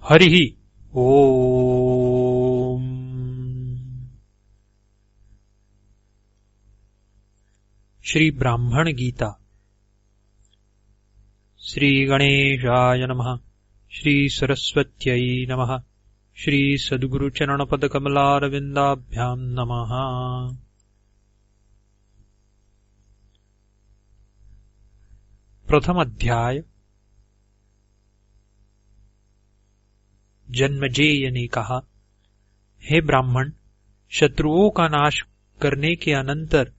हरिः ओम्। श्री ब्राह्मण गीता। श्री गणेशाय नमः। श्री सरस्वत्यै नमः। श्री सद्गुरु चरण पद कमलारविंदाभ्यां नमः। प्रथम अध्याय। जन्मेजय ने कहा, हे ब्राह्मण, शत्रुओं का नाश करने के अनंतर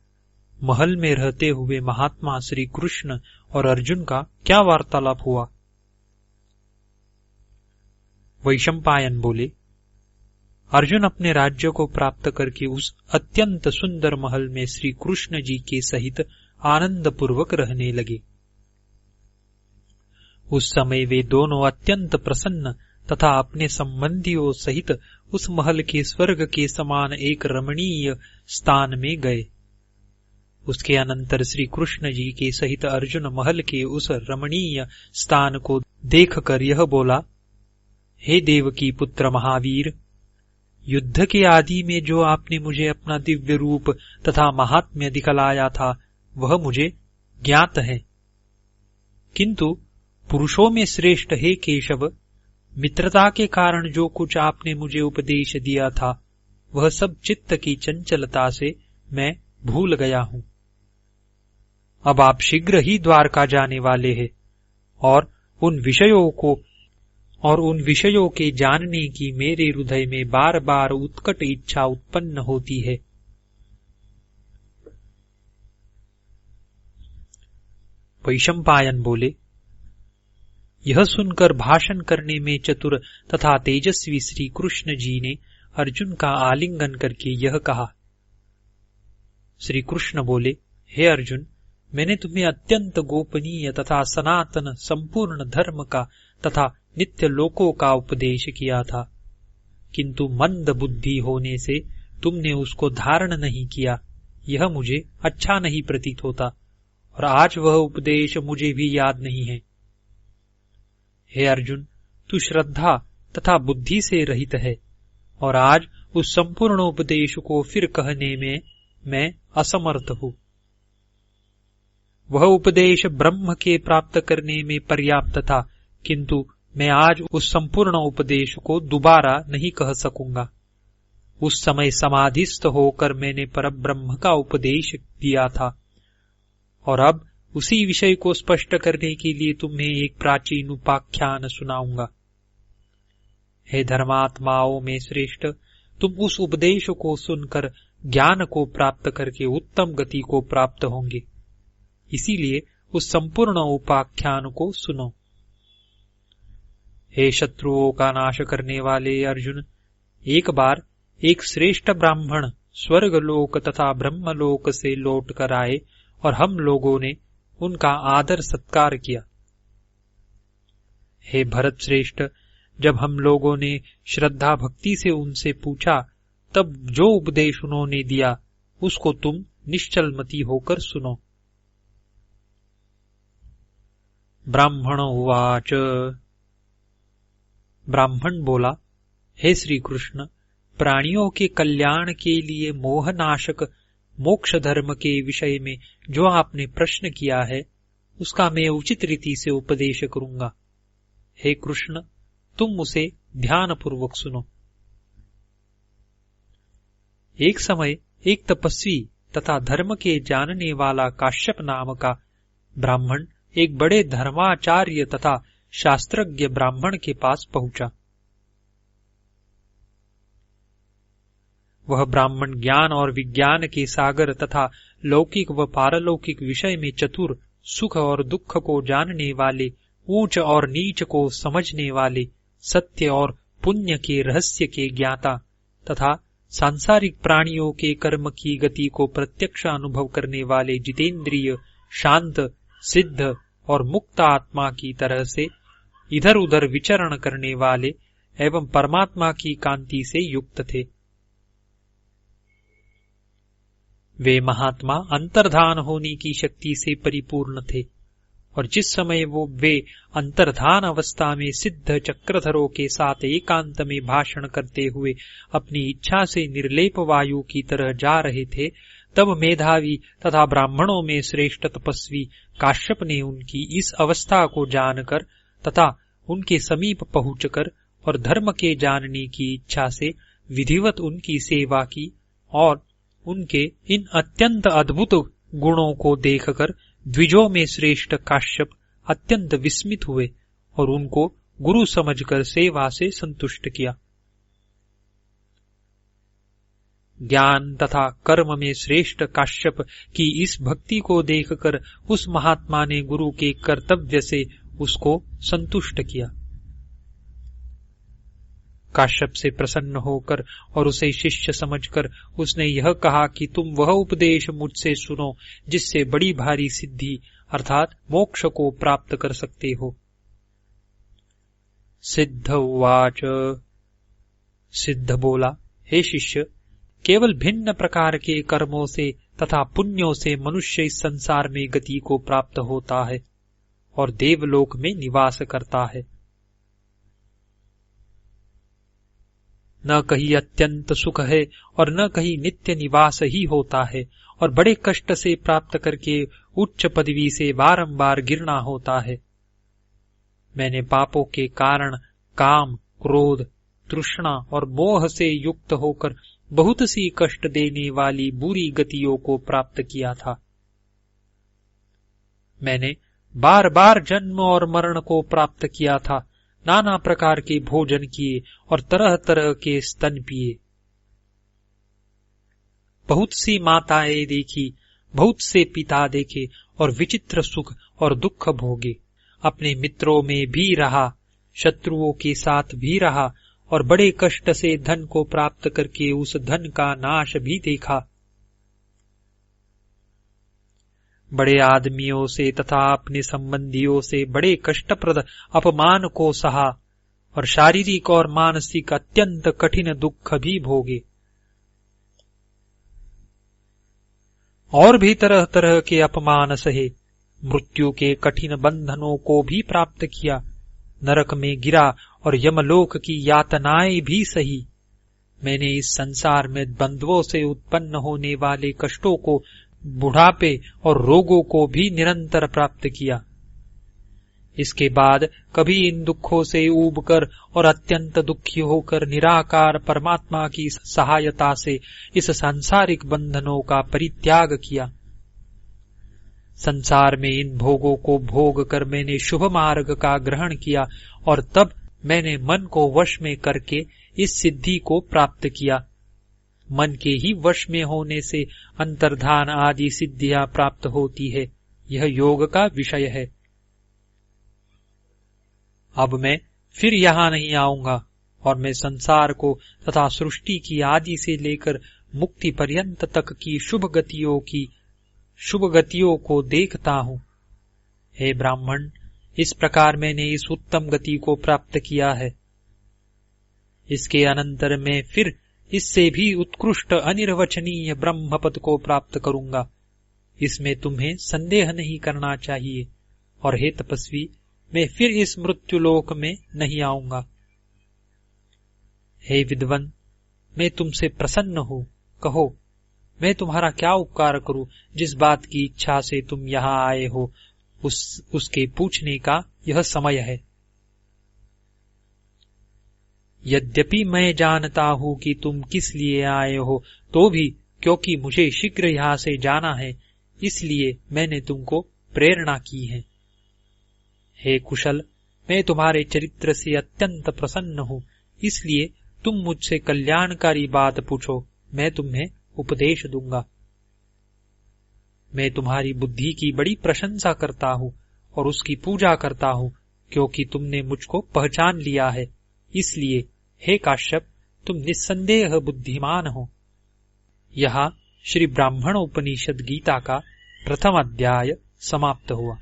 महल में रहते हुए महात्मा श्री कृष्ण और अर्जुन का क्या वार्तालाप हुआ? वैशंपायन बोले, अर्जुन अपने राज्य को प्राप्त करके उस अत्यंत सुंदर महल में श्री कृष्ण जी के सहित आनंद पूर्वक रहने लगे। उस समय वे दोनों अत्यंत प्रसन्न तथा अपने संबंधियों सहित उस महल के स्वर्ग के समान एक रमणीय स्थान में गए। उसके अनंतर श्री कृष्ण जी के सहित अर्जुन महल के उस रमणीय स्थान को देखकर यह बोला, हे देवकी पुत्र महावीर, युद्ध के आदि में जो आपने मुझे अपना दिव्य रूप तथा महात्म्य दिखलाया था वह मुझे ज्ञात है, किंतु पुरुषों में श्रेष्ठ हे केशव, मित्रता के कारण जो कुछ आपने मुझे उपदेश दिया था वह सब चित्त की चंचलता से मैं भूल गया हूं। अब आप शीघ्र ही द्वारका जाने वाले हैं और उन विषयों के जानने की मेरे हृदय में बार बार उत्कट इच्छा उत्पन्न होती है। वैशंपायन बोले, यह सुनकर भाषण करने में चतुर तथा तेजस्वी श्री कृष्ण जी ने अर्जुन का आलिंगन करके यह कहा। श्री कृष्ण बोले, हे अर्जुन, मैंने तुम्हें अत्यंत गोपनीय तथा सनातन संपूर्ण धर्म का तथा नित्य लोकों का उपदेश किया था, किंतु मंद बुद्धि होने से तुमने उसको धारण नहीं किया। यह मुझे अच्छा नहीं प्रतीत होता और आज वह उपदेश मुझे भी याद नहीं है। हे अर्जुन, तू श्रद्धा तथा बुद्धि से रहित है और आज उस संपूर्ण उपदेश को फिर कहने में मैं असमर्थ हूं। वह उपदेश ब्रह्म के प्राप्त करने में पर्याप्त था, किंतु मैं आज उस संपूर्ण उपदेश को दोबारा नहीं कह सकूंगा। उस समय समाधिस्थ होकर मैंने परब्रह्म का उपदेश दिया था और अब उसी विषय को स्पष्ट करने के लिए तुम्हें एक प्राचीन उपाख्यान सुनाऊंगा। हे धर्मात्माओं में श्रेष्ठ, तुम उस उपदेश को सुनकर ज्ञान को प्राप्त करके उत्तम गति को प्राप्त होंगे। इसीलिए उस संपूर्ण उपाख्यान को सुनो। हे शत्रुओं का नाश करने वाले अर्जुन, एक बार एक श्रेष्ठ ब्राह्मण स्वर्गलोक तथा ब्रह्मलोक से लौट कर आए और हम लोगों ने उनका आदर सत्कार किया। हे भरत श्रेष्ठ, जब हम लोगों ने श्रद्धा भक्ति से उनसे पूछा तब जो उपदेश उन्होंने दिया उसको तुम निश्चलमती होकर सुनो। ब्राह्मण उवाच। ब्राह्मण बोला, हे श्री कृष्ण, प्राणियों के कल्याण के लिए मोहनाशक मोक्ष धर्म के विषय में जो आपने प्रश्न किया है उसका मैं उचित रीति से उपदेश करूंगा। हे कृष्ण, तुम उसे ध्यानपूर्वक सुनो। एक समय एक तपस्वी तथा धर्म के जानने वाला काश्यप नाम का ब्राह्मण एक बड़े धर्माचार्य तथा शास्त्रज्ञ ब्राह्मण के पास पहुंचा। वह ब्राह्मण ज्ञान और विज्ञान के सागर तथा लौकिक व पारलौकिक विषय में चतुर, सुख और दुख को जानने वाले, ऊंच और नीच को समझने वाले, सत्य और पुण्य के रहस्य के ज्ञाता तथा सांसारिक प्राणियों के कर्म की गति को प्रत्यक्ष अनुभव करने वाले जितेंद्रिय, शांत, सिद्ध और मुक्त आत्मा की तरह से इधर उधर विचरण करने वाले एवं परमात्मा की कांति से युक्त थे। वे महात्मा अंतर्धान होने की शक्ति से परिपूर्ण थे और जिस समय वे अंतर्धान अवस्था में सिद्ध चक्रधरों के साथ एकांत में भाषण करते हुए अपनी इच्छा से निर्लेप वायु की तरह जा रहे थे, तब मेधावी तथा ब्राह्मणों में श्रेष्ठ तपस्वी काश्यप ने उनकी इस अवस्था को जानकर तथा उनके समीप पहुंचकर और धर्म के जानने की इच्छा से विधिवत उनकी सेवा की और उनके इन अत्यंत अद्भुत गुणों को देखकर द्विजों में श्रेष्ठ काश्यप अत्यंत विस्मित हुए और उनको गुरु समझकर सेवा से संतुष्ट किया। ज्ञान तथा कर्म में श्रेष्ठ काश्यप की इस भक्ति को देखकर उस महात्मा ने गुरु के कर्तव्य से उसको संतुष्ट किया। काश्यप से प्रसन्न होकर और उसे शिष्य समझकर उसने यह कहा कि तुम वह उपदेश मुझसे सुनो जिससे बड़ी भारी सिद्धि अर्थात मोक्ष को प्राप्त कर सकते हो। सिद्ध उवाच, सिद्ध बोला, हे शिष्य, केवल भिन्न प्रकार के कर्मों से तथा पुण्यों से मनुष्य इस संसार में गति को प्राप्त होता है और देवलोक में निवास करता है। न कहीं अत्यंत सुख है और न कहीं नित्य निवास ही होता है और बड़े कष्ट से प्राप्त करके उच्च पदवी से बारंबार गिरना होता है। मैंने पापों के कारण काम, क्रोध, तृष्णा और मोह से युक्त होकर बहुत सी कष्ट देने वाली बुरी गतियों को प्राप्त किया था। मैंने बार बार जन्म और मरण को प्राप्त किया था, नाना प्रकार के भोजन किए और तरह तरह के स्तन पिए। बहुत सी माताएं देखी, बहुत से पिता देखे और विचित्र सुख और दुख भोगे। अपने मित्रों में भी रहा, शत्रुओं के साथ भी रहा और बड़े कष्ट से धन को प्राप्त करके उस धन का नाश भी देखा। बड़े आदमियों से तथा अपने संबंधियों से बड़े कष्टप्रद अपमान को सहा और शारीरिक और मानसिक अत्यंत कठिन दुख भी भोगे। और भी तरह तरह के अपमान सहे, मृत्यु के कठिन बंधनों को भी प्राप्त किया, नरक में गिरा और यमलोक की यातनाएं भी सही। मैंने इस संसार में बंधुओं से उत्पन्न होने वाले कष्टों को, बुढ़ापे और रोगों को भी निरंतर प्राप्त किया। इसके बाद कभी इन दुखों से ऊबकर और अत्यंत दुखी होकर निराकार परमात्मा की सहायता से इस सांसारिक बंधनों का परित्याग किया। संसार में इन भोगों को भोग कर मैंने शुभ मार्ग का ग्रहण किया और तब मैंने मन को वश में करके इस सिद्धि को प्राप्त किया। मन के ही वश में होने से अंतर्धान आदि सिद्धियां प्राप्त होती है। यह योग का विषय है। अब मैं फिर यहाँ नहीं आऊंगा और मैं संसार को तथा सृष्टि की आदि से लेकर मुक्ति पर्यंत तक की शुभ गतियों को देखता हूँ। हे ब्राह्मण, इस प्रकार मैंने इस उत्तम गति को प्राप्त किया है। इसके अनंतर मैं फिर इससे भी उत्कृष्ट अनिर्वचनीय ब्रह्मपद को प्राप्त करूंगा। इसमें तुम्हें संदेह नहीं करना चाहिए। और हे तपस्वी, मैं फिर इस मृत्युलोक में नहीं आऊंगा। हे विद्वन, मैं तुमसे प्रसन्न हूँ। कहो, मैं तुम्हारा क्या उपकार करूं? जिस बात की इच्छा से तुम यहाँ आए हो उसके पूछने का यह समय है। यद्यपि मैं जानता हूं कि तुम किस लिए आए हो, तो भी क्योंकि मुझे शीघ्र यहाँ से जाना है, इसलिए मैंने तुमको प्रेरणा की है। हे कुशल, मैं तुम्हारे चरित्र से अत्यंत प्रसन्न हूँ, इसलिए तुम मुझसे कल्याणकारी बात पूछो, मैं तुम्हें उपदेश दूंगा। मैं तुम्हारी बुद्धि की बड़ी प्रशंसा करता हूँ और उसकी पूजा करता हूँ, क्योंकि तुमने मुझको पहचान लिया है। इसलिए हे काश्यप, तुम निस्संदेह बुद्धिमान हो। यहाँ श्री ब्राह्मण उपनिषद गीता का प्रथम अध्याय समाप्त हुआ।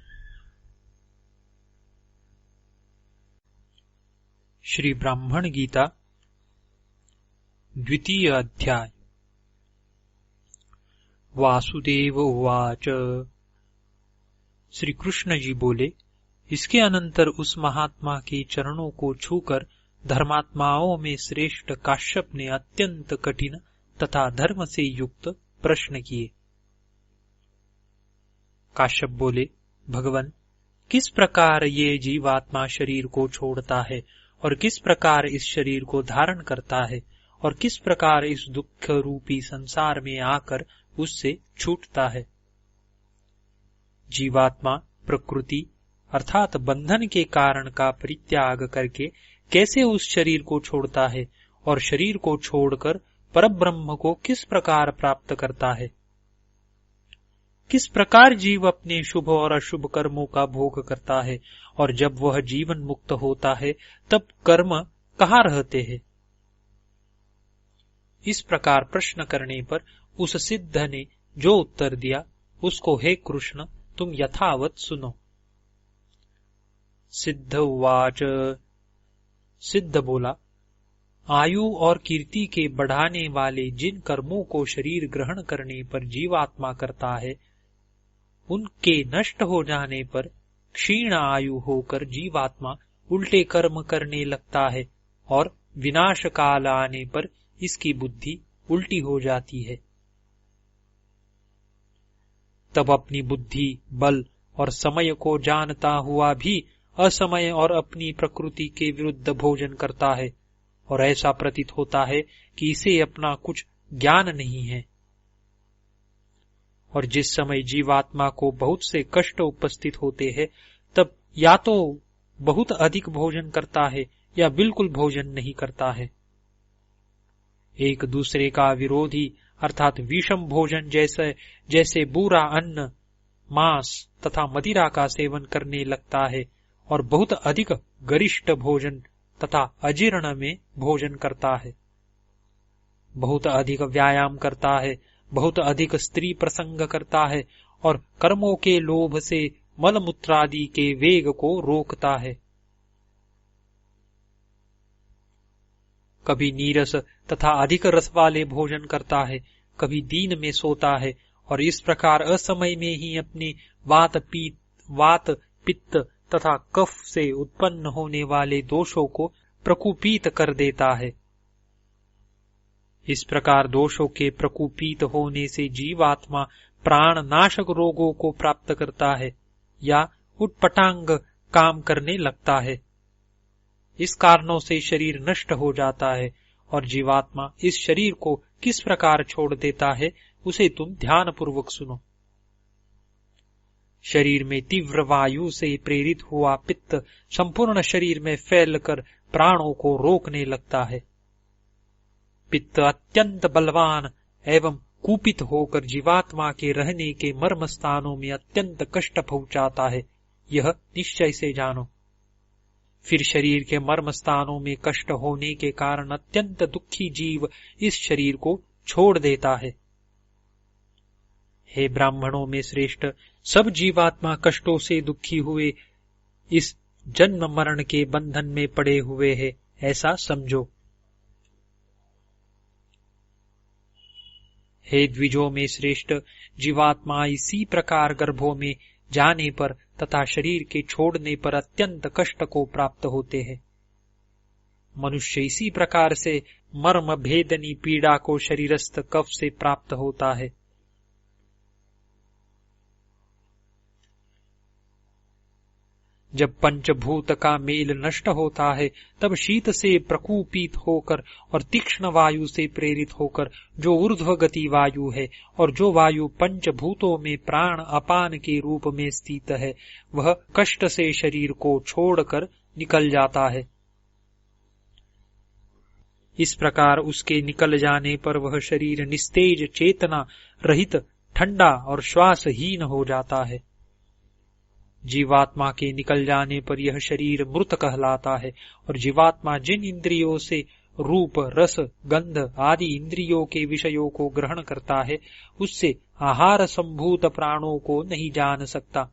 श्री ब्राह्मण गीता द्वितीय अध्याय। वासुदेव उवाच श्री कृष्ण जी बोले, इसके अनंतर उस महात्मा के चरणों को छूकर धर्मात्माओं में श्रेष्ठ काश्यप ने अत्यंत कठिन तथा धर्म से युक्त प्रश्न किए। काश्यप बोले, भगवन, किस प्रकार ये जीवात्मा शरीर को छोड़ता है और किस प्रकार इस शरीर को धारण करता है और किस प्रकार इस दुख रूपी संसार में आकर उससे छूटता है? जीवात्मा प्रकृति अर्थात बंधन के कारण का परित्याग करके कैसे उस शरीर को छोड़ता है और शरीर को छोड़कर परब्रह्म को किस प्रकार प्राप्त करता है? किस प्रकार जीव अपने शुभ और अशुभ कर्मों का भोग करता है और जब वह जीवन मुक्त होता है तब कर्म कहाँ रहते हैं? इस प्रकार प्रश्न करने पर उस सिद्ध ने जो उत्तर दिया उसको हे कृष्ण तुम यथावत सुनो। सिद्ध उवाच, सिद्ध बोला, आयु और कीर्ति के बढ़ाने वाले जिन कर्मों को शरीर ग्रहण करने पर जीवात्मा करता है, उनके नष्ट हो जाने पर क्षीण आयु होकर जीवात्मा उल्टे कर्म करने लगता है और विनाश काल आने पर इसकी बुद्धि उल्टी हो जाती है। तब अपनी बुद्धि, बल और समय को जानता हुआ भी असमय और अपनी प्रकृति के विरुद्ध भोजन करता है और ऐसा प्रतीत होता है कि इसे अपना कुछ ज्ञान नहीं है। और जिस समय जीवात्मा को बहुत से कष्ट उपस्थित होते हैं तब या तो बहुत अधिक भोजन करता है या बिल्कुल भोजन नहीं करता है। एक दूसरे का विरोधी अर्थात विषम भोजन जैसे बुरा अन्न, मांस तथा मदिरा का सेवन करने लगता है और बहुत अधिक गरिष्ठ भोजन तथा अजीर्ण में भोजन करता है। बहुत अधिक व्यायाम करता है, बहुत अधिक स्त्री प्रसंग करता है और कर्मों के लोभ से मलमूत्रादि के वेग को रोकता है। कभी नीरस तथा अधिक रस वाले भोजन करता है, कभी दिन में सोता है और इस प्रकार असमय में ही अपने वात पित्त तथा कफ से उत्पन्न होने वाले दोषों को प्रकुपित कर देता है। इस प्रकार दोषों के प्रकुपित होने से जीवात्मा प्राण नाशक रोगों को प्राप्त करता है या उटपटांग काम करने लगता है। इस कारणों से शरीर नष्ट हो जाता है और जीवात्मा इस शरीर को किस प्रकार छोड़ देता है उसे तुम ध्यान पूर्वक सुनो। शरीर में तीव्र वायु से प्रेरित हुआ पित्त संपूर्ण शरीर में फैलकर प्राणों को रोकने लगता है। पित्त अत्यंत बलवान एवं कुपित होकर जीवात्मा के रहने के मर्म स्थानों में अत्यंत कष्ट पहुंचाता है, यह निश्चय से जानो। फिर शरीर के मर्म स्थानों में कष्ट होने के कारण अत्यंत दुखी जीव इस शरीर को छोड़ देता है। हे ब्राह्मणों में श्रेष्ठ, सब जीवात्मा कष्टों से दुखी हुए इस जन्म मरण के बंधन में पड़े हुए हैं, ऐसा समझो। हे द्विजों में श्रेष्ठ, जीवात्मा इसी प्रकार गर्भों में जाने पर तथा शरीर के छोड़ने पर अत्यंत कष्ट को प्राप्त होते हैं। मनुष्य इसी प्रकार से मर्म भेदनी पीड़ा को शरीरस्थ कफ से प्राप्त होता है। जब पंचभूत का मेल नष्ट होता है तब शीत से प्रकुपित होकर और तीक्ष्ण वायु से प्रेरित होकर जो ऊर्ध्वगति वायु है और जो वायु पंचभूतों में प्राण अपान के रूप में स्थित है, वह कष्ट से शरीर को छोड़कर निकल जाता है। इस प्रकार उसके निकल जाने पर वह शरीर निस्तेज, चेतना रहित, ठंडा और श्वासहीन हो जाता है। जीवात्मा के निकल जाने पर यह शरीर मृत कहलाता है और जीवात्मा जिन इंद्रियों से रूप, रस, गंध आदि इंद्रियों के विषयों को ग्रहण करता है, उससे आहार संभूत प्राणों को नहीं जान सकता।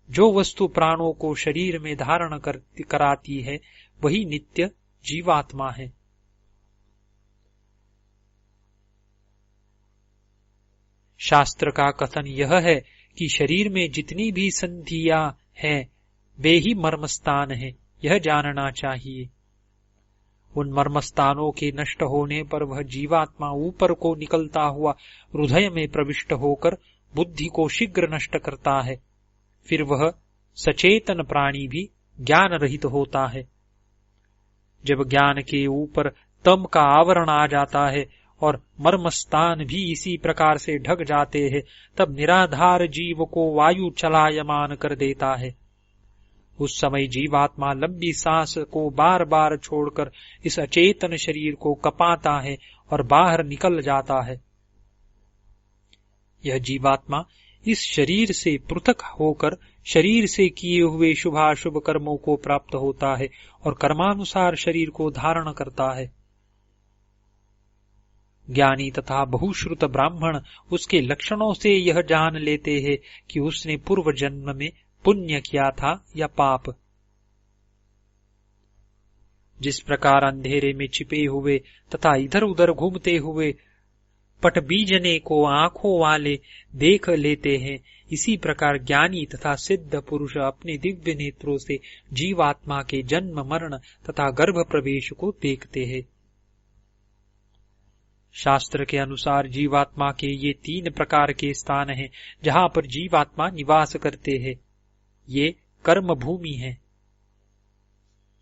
जो वस्तु प्राणों को शरीर में धारण कराती है वही नित्य जीवात्मा है। शास्त्र का कथन यह है कि शरीर में जितनी भी संधियां हैं वे ही मर्मस्थान हैं, यह जानना चाहिए। उन मर्मस्थानों के नष्ट होने पर वह जीवात्मा ऊपर को निकलता हुआ हृदय में प्रविष्ट होकर बुद्धि को शीघ्र नष्ट करता है। फिर वह सचेतन प्राणी भी ज्ञान रहित होता है। जब ज्ञान के ऊपर तम का आवरण आ जाता है और मर्मस्थान भी इसी प्रकार से ढक जाते हैं, तब निराधार जीव को वायु चलायमान कर देता है। उस समय जीवात्मा लंबी सांस को बार बार छोड़कर इस अचेतन शरीर को कपाता है और बाहर निकल जाता है। यह जीवात्मा इस शरीर से पृथक होकर शरीर से किए हुए शुभाशुभ कर्मों को प्राप्त होता है और कर्मानुसार शरीर को धारण करता है। ज्ञानी तथा बहुश्रुत ब्राह्मण उसके लक्षणों से यह जान लेते हैं कि उसने पूर्व जन्म में पुण्य किया था या पाप। जिस प्रकार अंधेरे में छिपे हुए तथा इधर उधर घूमते हुए पटबीजने को आंखों वाले देख लेते हैं, इसी प्रकार ज्ञानी तथा सिद्ध पुरुष अपने दिव्य नेत्रों से जीवात्मा के जन्म मरण तथा गर्भ प्रवेश को देखते हैं। शास्त्र के अनुसार जीवात्मा के ये 3 प्रकार के स्थान हैं जहां पर जीवात्मा निवास करते हैं। ये कर्म भूमि है।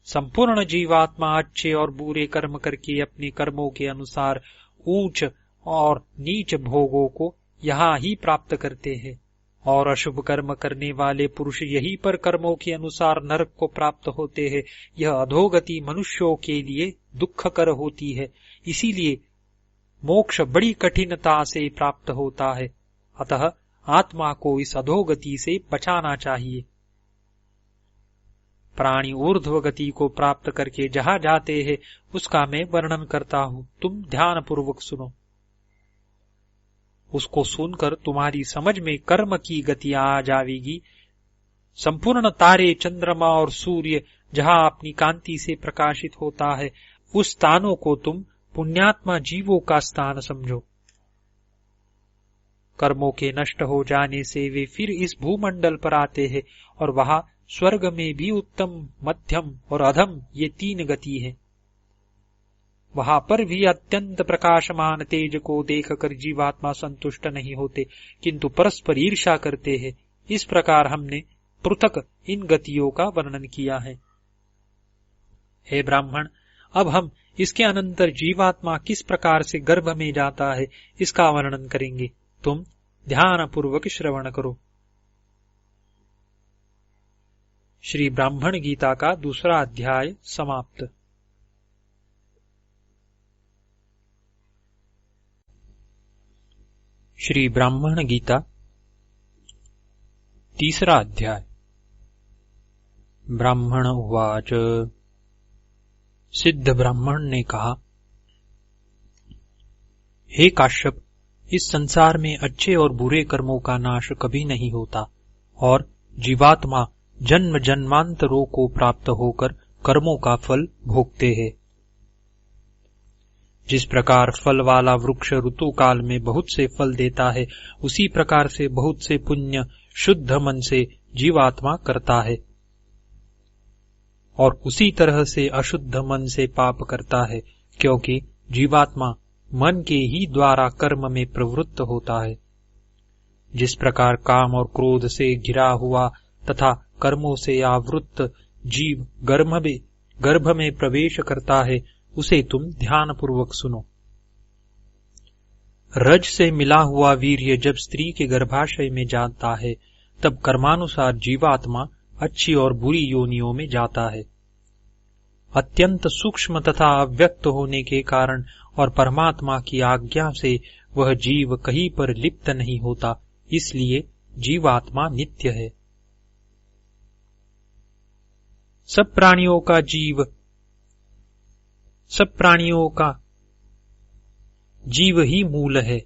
संपूर्ण जीवात्मा अच्छे और बुरे कर्म करके अपने कर्मों के अनुसार ऊंच और नीच भोगों को यहाँ ही प्राप्त करते हैं, और अशुभ कर्म करने वाले पुरुष यही पर कर्मों के अनुसार नरक को प्राप्त होते हैं। यह अधोगति मनुष्यों के लिए दुखकर होती है, इसीलिए मोक्ष बड़ी कठिनता से प्राप्त होता है। अतः आत्मा को इस अधोगति से बचाना चाहिए। प्राणी ऊर्ध्व गति को प्राप्त करके जहां जाते हैं उसका मैं वर्णन करता हूं, तुम ध्यान पूर्वक सुनो। उसको सुनकर तुम्हारी समझ में कर्म की गति आ जाएगी। संपूर्ण तारे, चंद्रमा और सूर्य जहां अपनी कांति से प्रकाशित होता है, उस स्थानों को तुम पुण्यात्मा जीवों का स्थान समझो। कर्मों के नष्ट हो जाने से वे फिर इस भूमंडल पर आते हैं और वहां स्वर्ग में भी उत्तम, मध्यम और अधम ये 3 गति है। वहां पर भी अत्यंत प्रकाशमान तेज को देखकर जीवात्मा संतुष्ट नहीं होते, किंतु परस्पर ईर्ष्या करते हैं। इस प्रकार हमने पृथक इन गतियों का वर्णन किया है। हे ब्राह्मण, अब हम इसके अनंतर जीवात्मा किस प्रकार से गर्भ में जाता है इसका वर्णन करेंगे। तुम ध्यान पूर्वक श्रवण करो। श्री ब्राह्मण गीता का 2रा अध्याय समाप्त। श्री ब्राह्मण गीता 3रा अध्याय। ब्राह्मण उवाच। सिद्ध ब्राह्मण ने कहा, हे काश्यप, इस संसार में अच्छे और बुरे कर्मों का नाश कभी नहीं होता और जीवात्मा जन्म जन्मांतरों को प्राप्त होकर कर्मों का फल भोगते हैं। जिस प्रकार फल वाला वृक्ष ऋतु काल में बहुत से फल देता है, उसी प्रकार से बहुत से पुण्य शुद्ध मन से जीवात्मा करता है और उसी तरह से अशुद्ध मन से पाप करता है, क्योंकि जीवात्मा मन के ही द्वारा कर्म में प्रवृत्त होता है। जिस प्रकार काम और क्रोध से घिरा हुआ तथा कर्मों से आवृत्त जीव गर्भ में प्रवेश करता है, उसे तुम ध्यान पूर्वक सुनो। रज से मिला हुआ वीर्य जब स्त्री के गर्भाशय में जाता है, तब कर्मानुसार जीवात्मा अच्छी और बुरी योनियों में जाता है। अत्यंत सूक्ष्म तथा अव्यक्त होने के कारण और परमात्मा की आज्ञा से वह जीव कहीं पर लिप्त नहीं होता, इसलिए जीवात्मा नित्य है। सब प्राणियों का जीव ही मूल है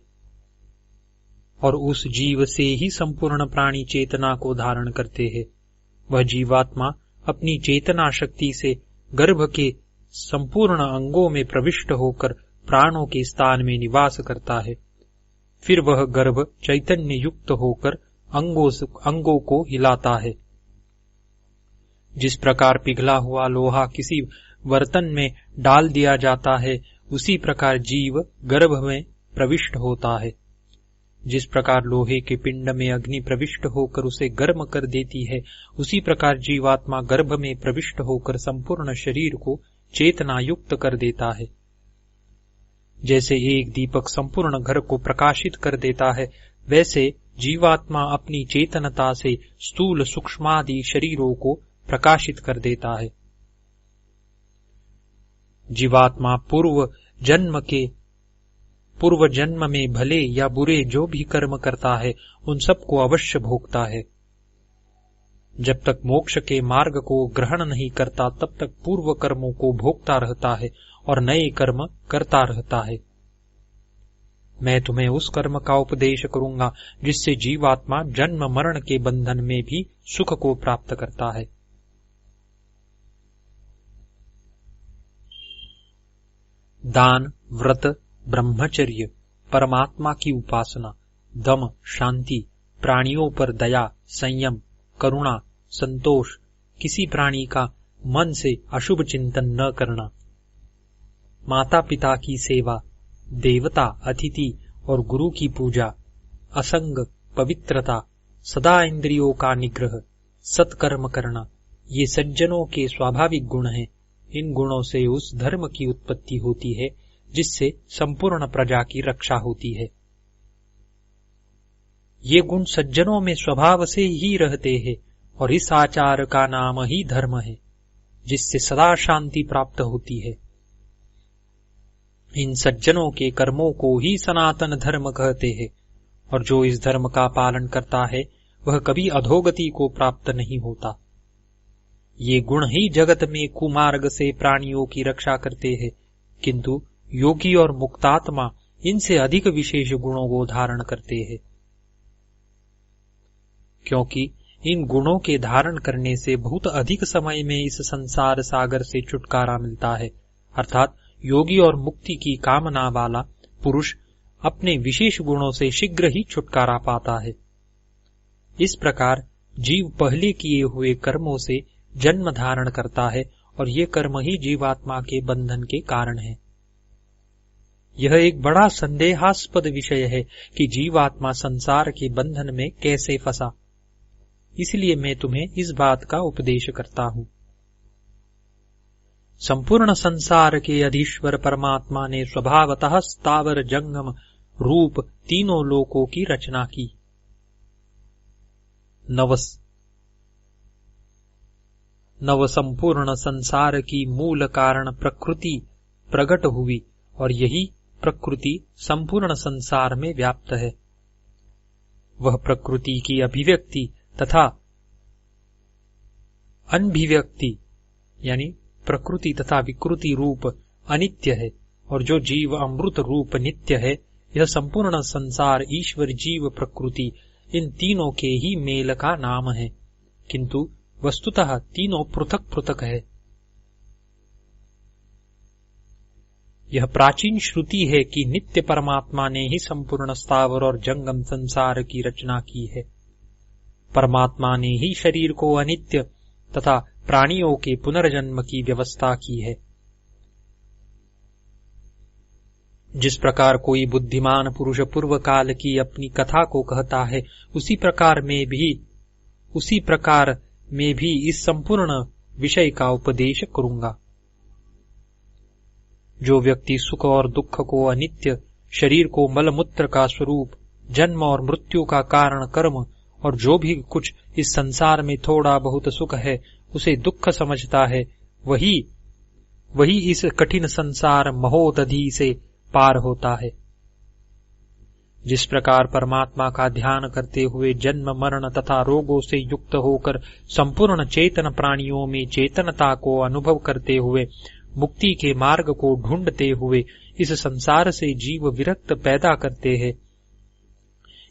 और उस जीव से ही संपूर्ण प्राणी चेतना को धारण करते हैं। वह जीवात्मा अपनी चेतना शक्ति से गर्भ के संपूर्ण अंगों में प्रविष्ट होकर प्राणों के स्थान में निवास करता है। फिर वह गर्भ चैतन्य युक्त होकर अंगों को हिलाता है। जिस प्रकार पिघला हुआ लोहा किसी बर्तन में डाल दिया जाता है, उसी प्रकार जीव गर्भ में प्रविष्ट होता है। जिस प्रकार लोहे के पिंड में अग्नि प्रविष्ट होकर उसे गर्म कर देती है, उसी प्रकार जीवात्मा गर्भ में प्रविष्ट होकर संपूर्ण शरीर को चेतना युक्त कर देता है। जैसे एक दीपक संपूर्ण घर को प्रकाशित कर देता है, वैसे जीवात्मा अपनी चेतनता से स्थूल सूक्ष्मादि शरीरों को प्रकाशित कर देता है। जीवात्मा पूर्व जन्म में भले या बुरे जो भी कर्म करता है, उन सबको अवश्य भोगता है। जब तक मोक्ष के मार्ग को ग्रहण नहीं करता, तब तक पूर्व कर्मों को भोगता रहता है और नए कर्म करता रहता है। मैं तुम्हें उस कर्म का उपदेश करूंगा जिससे जीवात्मा जन्म मरण के बंधन में भी सुख को प्राप्त करता है। दान, व्रत, ब्रह्मचर्य, परमात्मा की उपासना, दम, शांति, प्राणियों पर दया, संयम, करुणा, संतोष, किसी प्राणी का मन से अशुभ चिंतन न करना, माता पिता की सेवा, देवता, अतिथि और गुरु की पूजा, असंग, पवित्रता, सदा इंद्रियों का निग्रह, सत्कर्म करना, ये सज्जनों के स्वाभाविक गुण हैं। इन गुणों से उस धर्म की उत्पत्ति होती है जिससे संपूर्ण प्रजा की रक्षा होती है। ये गुण सज्जनों में स्वभाव से ही रहते हैं और इस आचार का नाम ही धर्म है, जिससे सदा शांति प्राप्त होती है। इन सज्जनों के कर्मों को ही सनातन धर्म कहते हैं और जो इस धर्म का पालन करता है वह कभी अधोगति को प्राप्त नहीं होता। ये गुण ही जगत में कुमार्ग से प्राणियों की रक्षा करते हैं, किंतु योगी और मुक्तात्मा इनसे अधिक विशेष गुणों को धारण करते हैं, क्योंकि इन गुणों के धारण करने से बहुत अधिक समय में इस संसार सागर से छुटकारा मिलता है। अर्थात योगी और मुक्ति की कामना वाला पुरुष अपने विशेष गुणों से शीघ्र ही छुटकारा पाता है। इस प्रकार जीव पहले किए हुए कर्मों से जन्म धारण करता है और ये कर्म ही जीवात्मा के बंधन के कारण है। यह एक बड़ा संदेहास्पद विषय है कि जीवात्मा संसार के बंधन में कैसे फंसा। इसलिए मैं तुम्हें इस बात का उपदेश करता हूं। संपूर्ण संसार के अधीश्वर परमात्मा ने स्वभावतः स्थावर जंगम रूप तीनों लोकों की रचना की। नव संपूर्ण संसार की मूल कारण प्रकृति प्रकट हुई और यही प्रकृति संपूर्ण संसार में व्याप्त है। वह प्रकृति की अभिव्यक्ति तथा अनभिव्यक्ति यानी प्रकृति तथा विकृति रूप अनित्य है और जो जीव अमृत रूप नित्य है। यह संपूर्ण संसार ईश्वर जीव प्रकृति इन तीनों के ही मेल का नाम है, किंतु वस्तुतः तीनों पृथक पृथक है। यह प्राचीन श्रुति है कि नित्य परमात्मा ने ही संपूर्ण स्थावर और जंगम संसार की रचना की है। परमात्मा ने ही शरीर को अनित्य तथा प्राणियों के पुनर्जन्म की व्यवस्था की है। जिस प्रकार कोई बुद्धिमान पुरुष पूर्व काल की अपनी कथा को कहता है, उसी प्रकार में भी इस संपूर्ण विषय का उपदेश करूंगा। जो व्यक्ति सुख और दुख को, अनित्य शरीर को, मलमूत्र का स्वरूप, जन्म और मृत्यु का कारण कर्म और जो भी कुछ इस संसार में थोड़ा बहुत सुख है उसे दुख समझता है, वही इस कठिन संसार महोदधि से पार होता है। जिस प्रकार परमात्मा का ध्यान करते हुए जन्म मरण तथा रोगों से युक्त होकर संपूर्ण चेतन प्राणियों में चेतनता को अनुभव करते हुए मुक्ति के मार्ग को ढूंढते हुए इस संसार से जीव विरक्त पैदा करते हैं,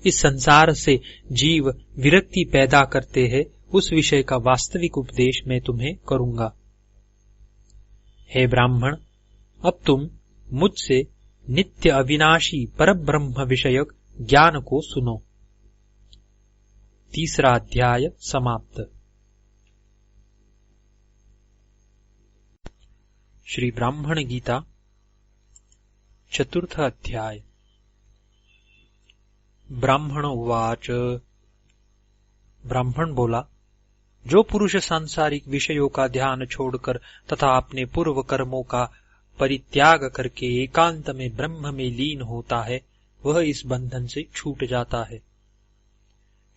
इस संसार से जीव विरक्ति पैदा करते हैं, उस विषय का वास्तविक उपदेश मैं तुम्हें करूंगा। हे ब्राह्मण, अब तुम मुझसे नित्य अविनाशी परब्रह्म विषयक ज्ञान को सुनो। तीसरा अध्याय समाप्त। श्री ब्राह्मण गीता चतुर्थ अध्याय। ब्राह्मण उवाच। ब्राह्मण बोला, जो पुरुष सांसारिक विषयों का ध्यान छोड़कर तथा अपने पूर्व कर्मों का परित्याग करके एकांत में ब्रह्म में लीन होता है, वह इस बंधन से छूट जाता है।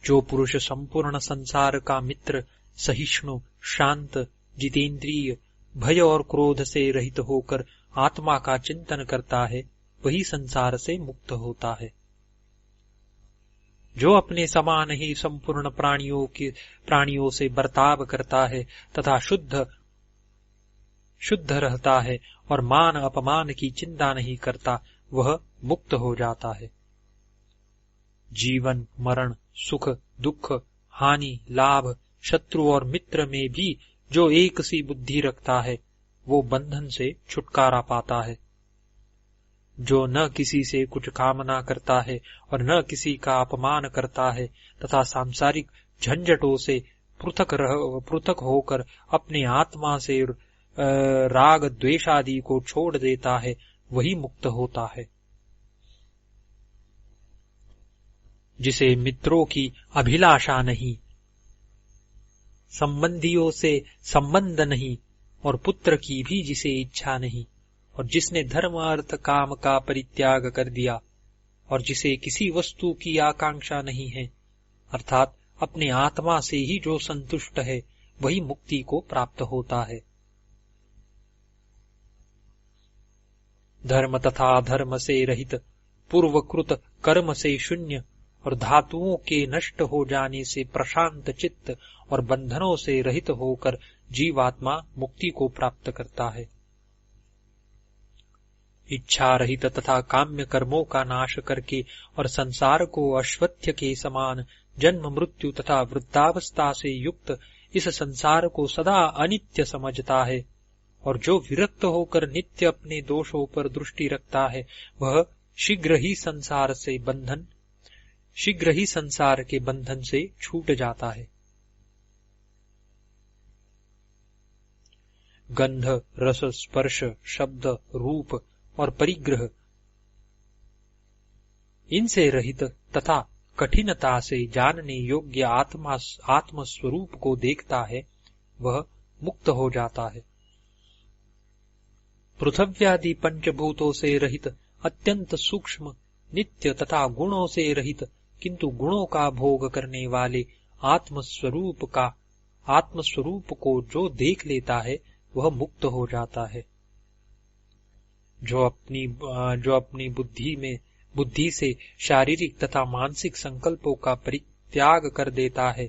जो पुरुष संपूर्ण संसार का मित्र, सहिष्णु, शांत, जितेंद्रिय, भय और क्रोध से रहित होकर आत्मा का चिंतन करता है, वही संसार से मुक्त होता है। जो अपने समान ही संपूर्ण प्राणियों से बर्ताव करता है तथा शुद्ध रहता है और मान अपमान की चिंता नहीं करता, वह मुक्त हो जाता है। जीवन, मरण, सुख, दुख, हानि, लाभ, शत्रु और मित्र में भी जो एक सी बुद्धि रखता है, वो बंधन से छुटकारा पाता है। जो न किसी से कुछ कामना करता है और न किसी का अपमान करता है तथा सांसारिक झंझटों से पृथक होकर अपने आत्मा से राग द्वेष आदि को छोड़ देता है, वही मुक्त होता है। जिसे मित्रों की अभिलाषा नहीं, संबंधियों से संबंध नहीं और पुत्र की भी जिसे इच्छा नहीं, और जिसने धर्म अर्थ काम का परित्याग कर दिया और जिसे किसी वस्तु की आकांक्षा नहीं है, अर्थात अपने आत्मा से ही जो संतुष्ट है, वही मुक्ति को प्राप्त होता है। धर्म तथा अधर्म से रहित, पूर्वकृत कर्म से शून्य और धातुओं के नष्ट हो जाने से प्रशांत चित्त और बंधनों से रहित होकर जीवात्मा मुक्ति को प्राप्त करता है। इच्छा रहित तथा काम्य कर्मों का नाश करके और संसार को अश्वत्थ के समान जन्म मृत्यु तथा वृद्धावस्था से युक्त इस संसार को सदा अनित्य समझता है, और जो विरक्त होकर नित्य अपने दोषों पर दृष्टि रखता है, वह शीघ्र ही संसार के बंधन से छूट जाता है। गंध, रस, स्पर्श, शब्द, रूप और परिग्रह, इनसे रहित तथा कठिनता से जानने योग्य आत्म स्वरूप को देखता है, वह मुक्त हो जाता है। पृथ्व्यादि पंचभूतों से रहित, अत्यंत सूक्ष्म, नित्य तथा गुणों से रहित, किंतु गुणों का भोग करने वाले आत्मस्वरूप को जो देख लेता है, वह मुक्त हो जाता है। जो अपनी बुद्धि से शारीरिक तथा मानसिक संकल्पों का परित्याग कर देता है,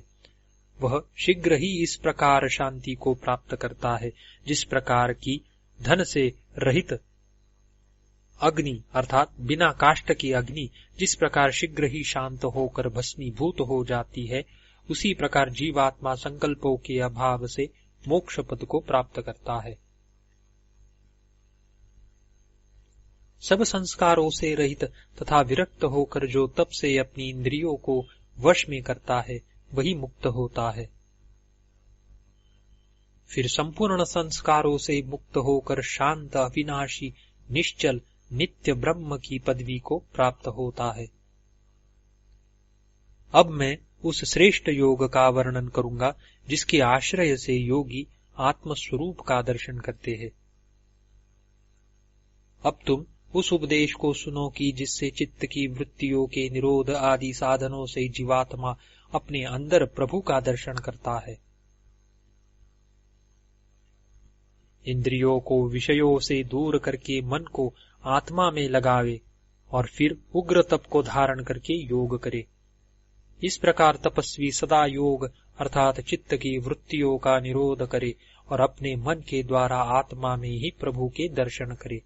वह शीघ्र ही इस प्रकार शांति को प्राप्त करता है, जिस प्रकार की धन से रहित अग्नि अर्थात बिना काष्ठ की अग्नि जिस प्रकार शीघ्र ही शांत होकर भस्मीभूत हो जाती है, उसी प्रकार जीवात्मा संकल्पों के अभाव से मोक्ष पद को प्राप्त करता है। सब संस्कारों से रहित तथा विरक्त होकर जो तप से अपनी इंद्रियों को वश में करता है, वही मुक्त होता है। फिर संपूर्ण संस्कारों से मुक्त होकर शांत, अविनाशी, निश्चल, नित्य ब्रह्म की पदवी को प्राप्त होता है। अब मैं उस श्रेष्ठ योग का वर्णन करूंगा जिसके आश्रय से योगी आत्मस्वरूप का दर्शन करते हैं। अब तुम उस उपदेश को सुनो कि जिससे चित्त की वृत्तियों के निरोध आदि साधनों से जीवात्मा अपने अंदर प्रभु का दर्शन करता है। इंद्रियों को विषयों से दूर करके मन को आत्मा में लगावे और फिर उग्र तप को धारण करके योग करे। इस प्रकार तपस्वी सदा योग अर्थात चित्त की वृत्तियों का निरोध करे और अपने मन के द्वारा आत्मा में ही प्रभु के दर्शन करे।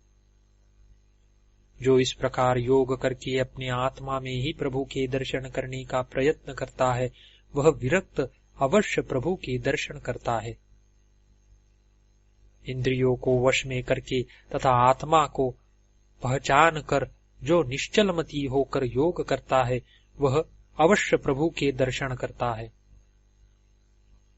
जो इस प्रकार योग करके अपने आत्मा में ही प्रभु के दर्शन करने का प्रयत्न करता है, वह विरक्त अवश्य प्रभु के दर्शन करता है। इंद्रियों को वश में करके तथा आत्मा को पहचान कर जो निश्चलमती होकर योग करता है, वह अवश्य प्रभु के दर्शन करता है।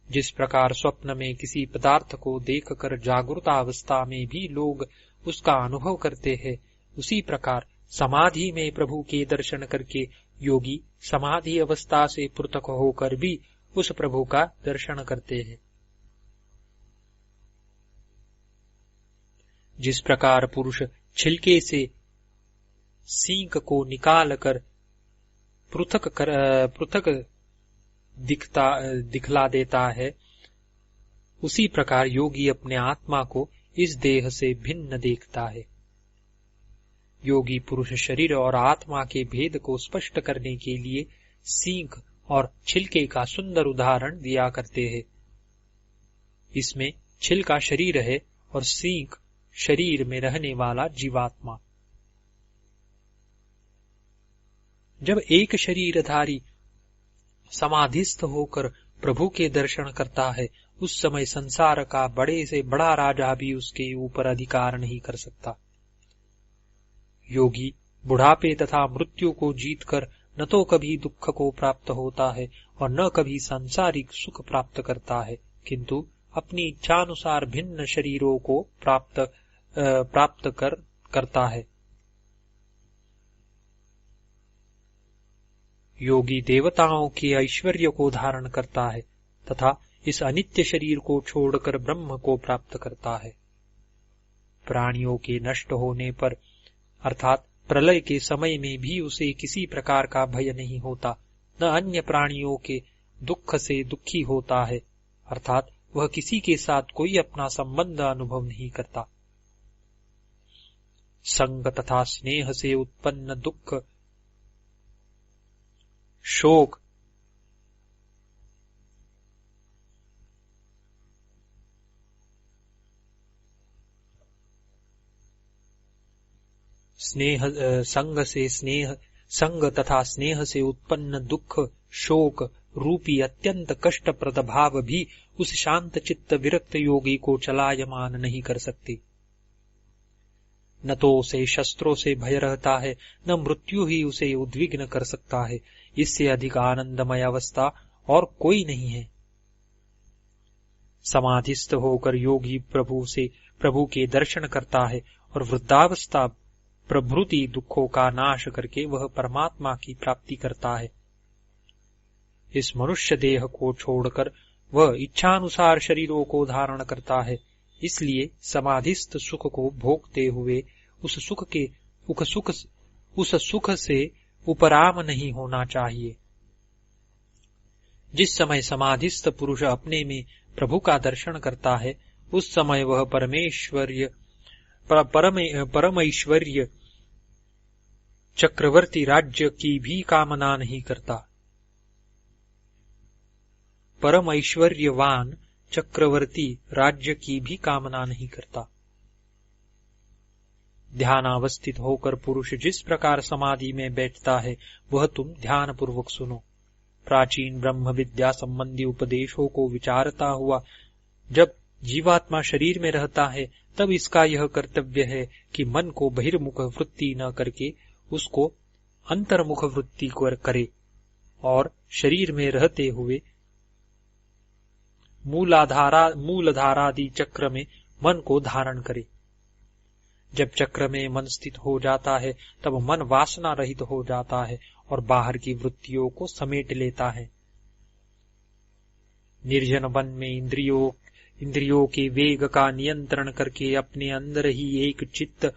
जिस प्रकार स्वप्न में किसी पदार्थ को देखकर जागृतावस्था में भी लोग उसका अनुभव करते हैं, उसी प्रकार समाधि में प्रभु के दर्शन करके योगी समाधि अवस्था से पृथक होकर भी उस प्रभु का दर्शन करते हैं। जिस प्रकार पुरुष छिलके से सींग को निकालकर पृथक दिखला देता है, उसी प्रकार योगी अपने आत्मा को इस देह से भिन्न देखता है। योगी पुरुष शरीर और आत्मा के भेद को स्पष्ट करने के लिए सींग और छिलके का सुंदर उदाहरण दिया करते हैं। इसमें छिलका शरीर है और सींग शरीर में रहने वाला जीवात्मा। जब एक शरीरधारी समाधिस्थ होकर प्रभु के दर्शन करता है, उस समय संसार का बड़े से बड़ा राजा भी उसके ऊपर अधिकार नहीं कर सकता। योगी बुढ़ापे तथा मृत्यु को जीतकर न तो कभी दुख को प्राप्त होता है और न कभी सांसारिक सुख प्राप्त करता है, किंतु अपनी इच्छानुसार भिन्न शरीरों को प्राप्त करता है। योगी देवताओं के ऐश्वर्य को धारण करता है तथा इस अनित्य शरीर को छोड़कर ब्रह्म को प्राप्त करता है। प्राणियों के नष्ट होने पर अर्थात प्रलय के समय में भी उसे किसी प्रकार का भय नहीं होता, न अन्य प्राणियों के दुख से दुखी होता है, अर्थात वह किसी के साथ कोई अपना संबंध अनुभव नहीं करता। संग तथा स्नेह से उत्पन्न दुख, शोक, संग तथा स्नेह से उत्पन्न दुख, शोक रूपी अत्यंत कष्टप्रद भाव भी उस शांत चित्त विरक्त योगी को चलायमान नहीं कर सकते। न तो उसे शस्त्रों से भय रहता है, न मृत्यु ही उसे उद्विग्न कर सकता है। इससे अधिक आनंदमय अवस्था और कोई नहीं है। समाधिस्थ होकर योगी प्रभु के दर्शन करता है और वृद्धावस्था प्रभृति दुखों का नाश करके वह परमात्मा की प्राप्ति करता है। इस मनुष्य देह को छोड़कर वह इच्छानुसार शरीरों को धारण करता है। इसलिए समाधिस्थ सुख को भोगते हुए उस सुख से उपराम नहीं होना चाहिए। जिस समय समाधिस्थ पुरुष अपने में प्रभु का दर्शन करता है, उस समय वह परमैश्वर्य चक्रवर्ती राज्य की भी कामना नहीं करता। परमैश्वर्यवान चक्रवर्ती राज्य की भी कामना नहीं करता। ध्यानावस्थित होकर पुरुष जिस प्रकार समाधि में बैठता है, वह तुम ध्यान पूर्वक सुनो। प्राचीन ब्रह्म विद्या संबंधी उपदेशों को विचारता हुआ जब जीवात्मा शरीर में रहता है, तब इसका यह कर्तव्य है कि मन को बहिर्मुख वृत्ति न करके उसको अंतर्मुख वृत्ति करे और शरीर में रहते हुए मूलधारादि चक्र में मन को धारण करे। जब चक्र में मन स्थित हो जाता है, तब मन वासना रहित हो जाता है और बाहर की वृत्तियों को समेट लेता है। निर्जन वन में इंद्रियों के वेग का नियंत्रण करके अपने अंदर ही एक चित्त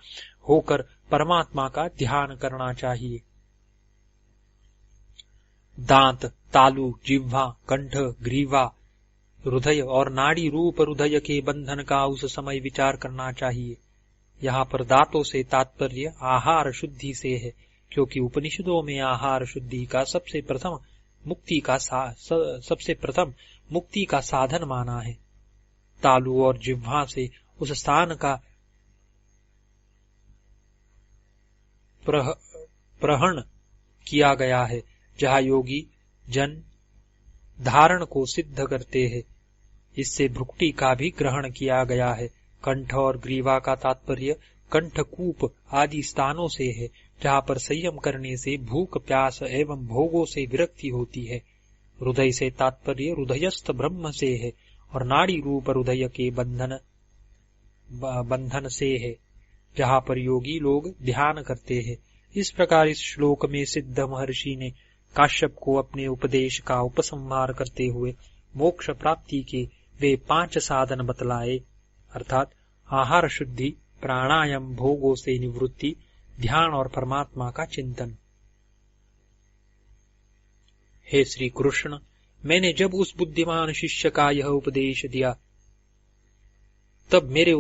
होकर परमात्मा का ध्यान करना चाहिए। दांत, तालु, जिह्वा, कंठ, ग्रीवा, हृदय और नाड़ी रूप हृदय के बंधन का उस समय विचार करना चाहिए। यहाँ पर दांतों से तात्पर्य आहार शुद्धि से है, क्योंकि उपनिषदों में आहार शुद्धि का सबसे प्रथम मुक्ति का साधन माना है। तालु और जिह्वा से उस स्थान का प्रहरण किया गया है जहाँ योगी जन धारण को सिद्ध करते हैं। इससे भ्रुकुटी का भी ग्रहण किया गया है। कंठ और ग्रीवा का तात्पर्य कंठकूप आदि स्थानों से है, जहाँ पर संयम करने से भूख प्यास एवं भोगों से विरक्ति होती है। हृदय से तात्पर्य हृदयस्थ ब्रह्म से है और नाड़ी रूप हृदय के बंधन से है, जहाँ पर योगी लोग ध्यान करते हैं। इस प्रकार इस श्लोक में सिद्ध महर्षि ने काश्यप को अपने उपदेश का उपसंहार करते हुए मोक्ष प्राप्ति के वे 5 साधन बतलाए, अर्थात आहार शुद्धि, प्राणायाम, भोगों से निवृत्ति, ध्यान और परमात्मा का चिंतन। हे श्री कृष्ण, मैंने जब उस बुद्धिमान शिष्य का यह उपदेश दिया तब मेरे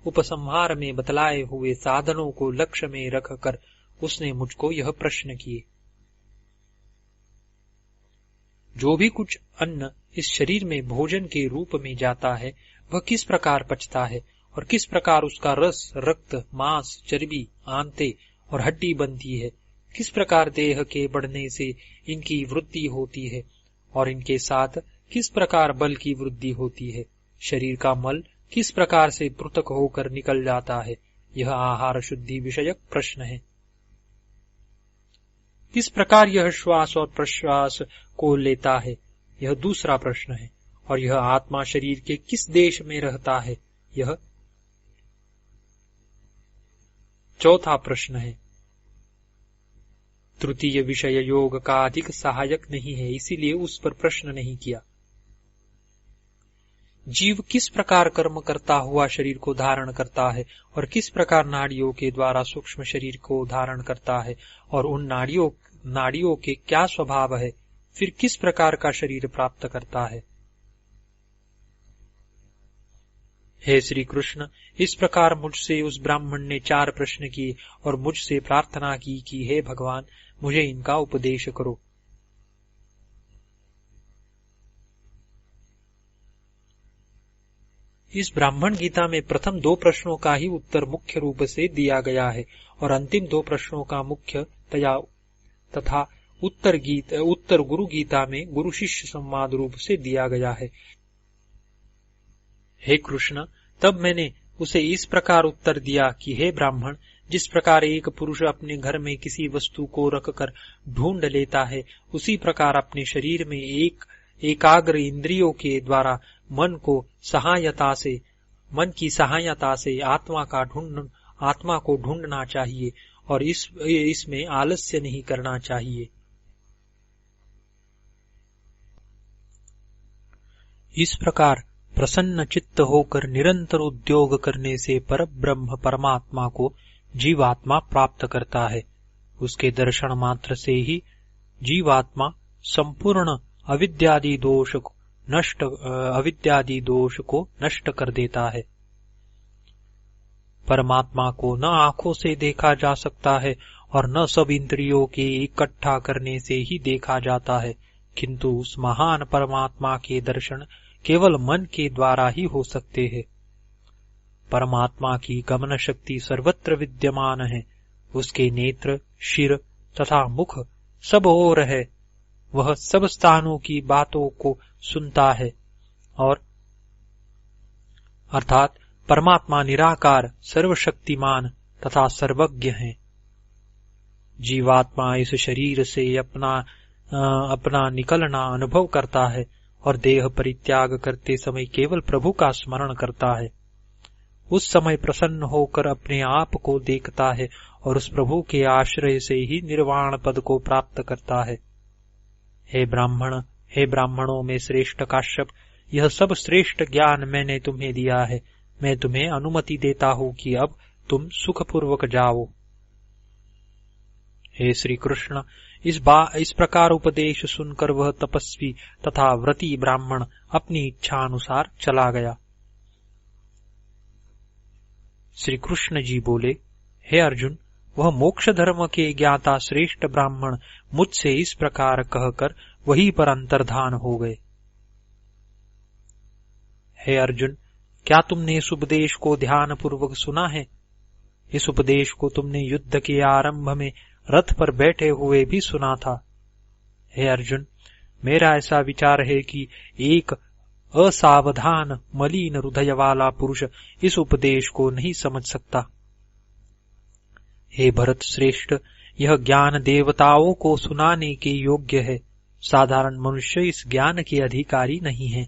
उपसंहार में बतलाए हुए साधनों को लक्ष्य में रखकर उसने मुझको यह प्रश्न किए। जो भी कुछ अन्न इस शरीर में भोजन के रूप में जाता है वह किस प्रकार पचता है और किस प्रकार उसका रस, रक्त, मांस, चर्बी, आंतें और हड्डी बनती है, किस प्रकार देह के बढ़ने से इनकी वृद्धि होती है और इनके साथ किस प्रकार बल की वृद्धि होती है, शरीर का मल किस प्रकार से पृथक होकर निकल जाता है, यह आहार शुद्धि विषयक प्रश्न है। किस प्रकार यह श्वास और प्रश्वास को लेता है, यह दूसरा प्रश्न है। और यह आत्मा शरीर के किस देश में रहता है, यह चौथा प्रश्न है। तृतीय विषय योग का अधिक सहायक नहीं है, इसीलिए उस पर प्रश्न नहीं किया। जीव किस प्रकार कर्म करता हुआ शरीर को धारण करता है और किस प्रकार नाड़ियों के द्वारा सूक्ष्म शरीर को धारण करता है और उन नाड़ियों के क्या स्वभाव है, फिर किस प्रकार का शरीर प्राप्त करता है। हे श्री कृष्ण, इस प्रकार मुझसे उस ब्राह्मण ने 4 प्रश्न किए और मुझसे प्रार्थना की कि हे भगवान, मुझे इनका उपदेश करो। इस ब्राह्मण गीता में प्रथम 2 प्रश्नों का ही उत्तर मुख्य रूप से दिया गया है और अंतिम 2 प्रश्नों का मुख्य तथा उत्तर गुरु गीता में गुरु शिष्य संवाद रूप से दिया गया है। हे कृष्ण, तब मैंने उसे इस प्रकार उत्तर दिया कि हे ब्राह्मण, जिस प्रकार एक पुरुष अपने घर में किसी वस्तु को रखकर ढूंढ लेता है, उसी प्रकार अपने शरीर में एकाग्र इंद्रियों के द्वारा मन की सहायता से आत्मा को ढूंढना चाहिए और इसमें आलस्य नहीं करना चाहिए। इस प्रकार प्रसन्न चित्त होकर निरंतर उद्योग करने से परब्रह्म परमात्मा को जीवात्मा प्राप्त करता है। उसके दर्शन मात्र से ही जीवात्मा संपूर्ण अविद्यादि दोष को नष्ट कर देता है। परमात्मा को न आंखों से देखा जा सकता है और न सब इंद्रियों के इकट्ठा करने से ही देखा जाता है, किंतु उस महान परमात्मा के दर्शन केवल मन के द्वारा ही हो सकते हैं। परमात्मा की गमन शक्ति सर्वत्र विद्यमान है। उसके नेत्र, शिर तथा मुख सब ओर है। वह सब स्थानों की बातों को सुनता है और अर्थात परमात्मा निराकार, सर्वशक्तिमान तथा सर्वज्ञ है। जीवात्मा इस शरीर से अपना निकलना अनुभव करता है और देह परित्याग करते समय केवल प्रभु का स्मरण करता है। उस समय प्रसन्न होकर अपने आप को देखता है और उस प्रभु के आश्रय से ही निर्वाण पद को प्राप्त करता है। हे ब्राह्मणों में श्रेष्ठ काश्यप, यह सब श्रेष्ठ ज्ञान मैंने तुम्हें दिया है। मैं तुम्हें अनुमति देता हूँ कि अब तुम सुखपूर्वक जाओ। हे श्री कृष्ण, इस प्रकार उपदेश सुनकर वह तपस्वी तथा व्रती ब्राह्मण अपनी इच्छा अनुसार चला गया। श्री कृष्ण जी बोले, हे अर्जुन, वह मोक्ष धर्म के ज्ञाता श्रेष्ठ ब्राह्मण मुझसे इस प्रकार कहकर वहीं पर अंतर्धान हो गए। हे अर्जुन, क्या तुमने इस उपदेश को ध्यान पूर्वक सुना है? इस उपदेश को तुमने युद्ध के आरंभ में रथ पर बैठे हुए भी सुना था। हे अर्जुन, मेरा ऐसा विचार है कि एक असावधान मलिन हृदय वाला पुरुष इस उपदेश को नहीं समझ सकता। हे भरत श्रेष्ठ, यह ज्ञान देवताओं को सुनाने के योग्य है, साधारण मनुष्य इस ज्ञान के अधिकारी नहीं है।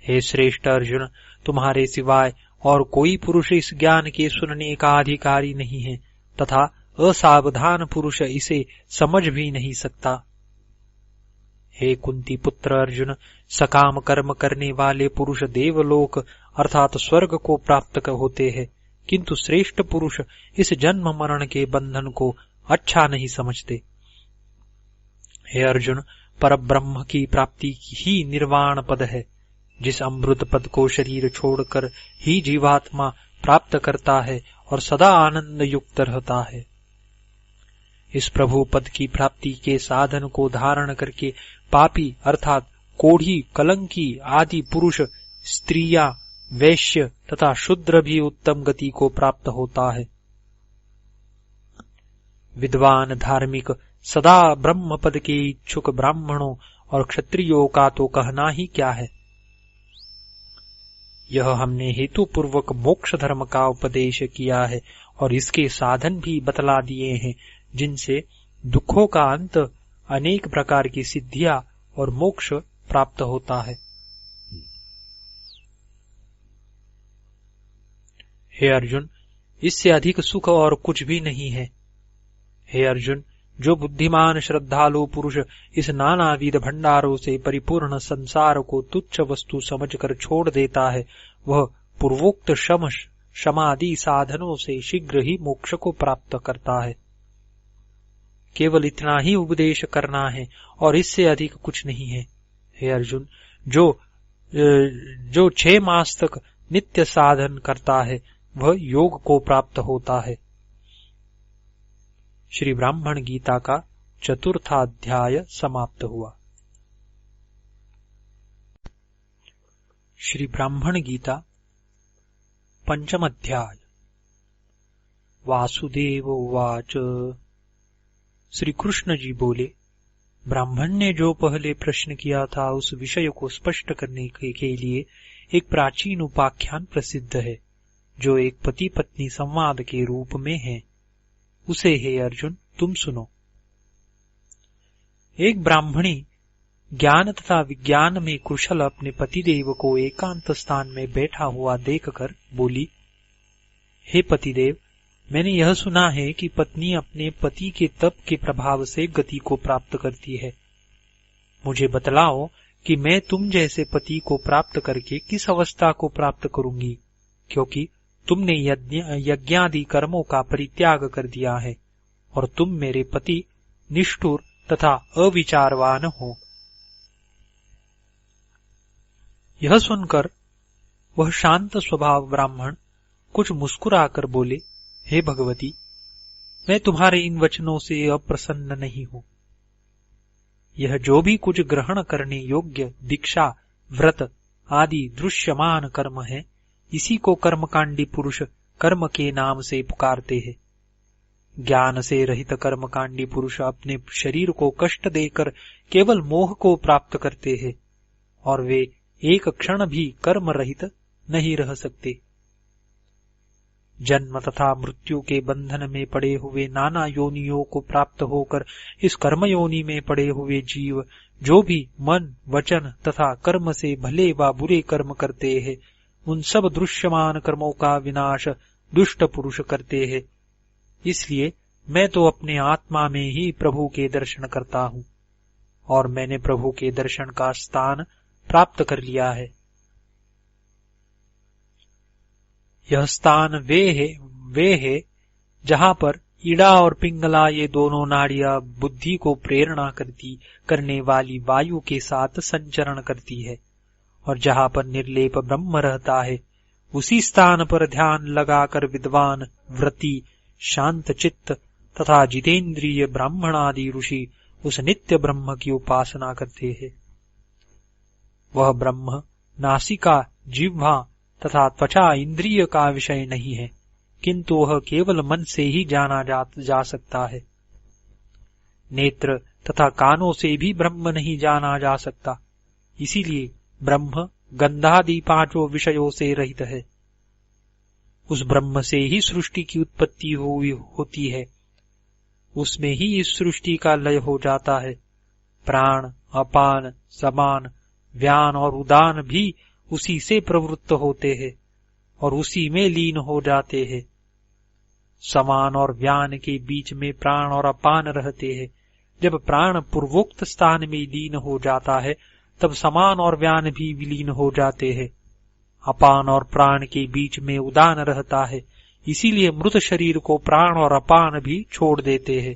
हे श्रेष्ठ अर्जुन, तुम्हारे सिवाय और कोई पुरुष इस ज्ञान के सुनने का अधिकारी नहीं है, तथा असावधान पुरुष इसे समझ भी नहीं सकता। हे कुंती पुत्र अर्जुन, सकाम कर्म करने वाले पुरुष देवलोक अर्थात स्वर्ग को प्राप्त होते हैं, किंतु श्रेष्ठ पुरुष इस जन्म मरण के बंधन को अच्छा नहीं समझते। हे अर्जुन, परब्रह्म की प्राप्ति ही निर्वाण पद है। जिस अमृत पद को शरीर छोड़कर ही जीवात्मा प्राप्त करता है और सदा आनंद युक्त रहता है। इस प्रभु पद की प्राप्ति के साधन को धारण करके पापी अर्थात कोढ़ी, कलंकी आदि पुरुष, स्त्रियां, वैश्य तथा शूद्र भी उत्तम गति को प्राप्त होता है। विद्वान, धार्मिक, सदा ब्रह्म पद के इच्छुक ब्राह्मणों और क्षत्रियों का तो कहना ही क्या है। यह हमने हेतु पूर्वक मोक्ष धर्म का उपदेश किया है और इसके साधन भी बतला दिए हैं, जिनसे दुखों का अंत, अनेक प्रकार की सिद्धियां और मोक्ष प्राप्त होता है। हे अर्जुन, इससे अधिक सुख और कुछ भी नहीं है। हे अर्जुन, जो बुद्धिमान श्रद्धालु पुरुष इस नानाविध भंडारों से परिपूर्ण संसार को तुच्छ वस्तु समझकर छोड़ देता है, वह पूर्वोक्त शम समाधि साधनों से शीघ्र ही मोक्ष को प्राप्त करता है। केवल इतना ही उपदेश करना है और इससे अधिक कुछ नहीं है। हे अर्जुन, जो 6 मास तक नित्य साधन करता है वह योग को प्राप्त होता है। श्री ब्राह्मण गीता का 4था अध्याय समाप्त हुआ। श्री ब्राह्मण गीता 5म अध्याय। वासुदेव उवाच। श्री कृष्ण जी बोले, ब्राह्मण ने जो पहले प्रश्न किया था उस विषय को स्पष्ट करने के लिए एक प्राचीन उपाख्यान प्रसिद्ध है, जो एक पति पत्नी संवाद के रूप में है। उसे हे अर्जुन तुम सुनो। एक ब्राह्मणी ज्ञान तथा विज्ञान में कुशल अपने पतिदेव को एकांत स्थान में बैठा हुआ देखकर बोली, हे पतिदेव, मैंने यह सुना है कि पत्नी अपने पति के तप के प्रभाव से गति को प्राप्त करती है। मुझे बतलाओ कि मैं तुम जैसे पति को प्राप्त करके किस अवस्था को प्राप्त करूंगी, क्योंकि तुमने यज्ञादि कर्मों का परित्याग कर दिया है और तुम मेरे पति निष्ठुर तथा अविचारवान हो। यह सुनकर वह शांत स्वभाव ब्राह्मण कुछ मुस्कुराकर बोले, हे भगवती, मैं तुम्हारे इन वचनों से अप्रसन्न नहीं हूं। यह जो भी कुछ ग्रहण करने योग्य दीक्षा, व्रत आदि दृश्यमान कर्म है, इसी को कर्मकांडी पुरुष कर्म के नाम से पुकारते हैं। ज्ञान से रहित कर्मकांडी पुरुष अपने शरीर को कष्ट देकर केवल मोह को प्राप्त करते हैं और वे एक क्षण भी कर्म रहित नहीं रह सकते। जन्म तथा मृत्यु के बंधन में पड़े हुए नाना योनियों को प्राप्त होकर इस कर्मयोनि में पड़े हुए जीव जो भी मन, वचन तथा कर्म से भले व बुरे कर्म करते हैं, उन सब दृश्यमान कर्मों का विनाश दुष्ट पुरुष करते हैं। इसलिए मैं तो अपने आत्मा में ही प्रभु के दर्शन करता हूँ और मैंने प्रभु के दर्शन का स्थान प्राप्त कर लिया है। यह स्थान वे है जहाँ पर ईड़ा और पिंगला ये दोनों नाड़ियां बुद्धि को प्रेरणा करने वाली वायु के साथ संचरण करती है और जहाँ पर निर्लेप ब्रह्म रहता है, उसी स्थान पर ध्यान लगाकर विद्वान, व्रती, शांत चित्त तथा जितेंद्रिय ब्राह्मण आदि ऋषि उस नित्य ब्रह्म की उपासना करते हैं। वह ब्रह्म नासिका, जिह्वा तथा त्वचा इंद्रिय का विषय नहीं है, किंतु वह केवल मन से ही जाना जा सकता है। नेत्र तथा कानों से भी ब्रह्म नहीं जाना जा सकता, इसीलिए ब्रह्म गंधादि 5 विषयों से रहित है। उस ब्रह्म से ही सृष्टि की उत्पत्ति होती है, उसमें ही इस सृष्टि का लय हो जाता है। प्राण, अपान, समान, व्यान और उदान भी उसी से प्रवृत्त होते हैं और उसी में लीन हो जाते हैं। समान और व्यान के बीच में प्राण और अपान रहते हैं। जब प्राण पूर्वोक्त स्थान में लीन हो जाता है तब समान और व्यान भी विलीन हो जाते हैं। अपान और प्राण के बीच में उदान रहता है, इसीलिए मृत शरीर को प्राण और अपान भी छोड़ देते हैं।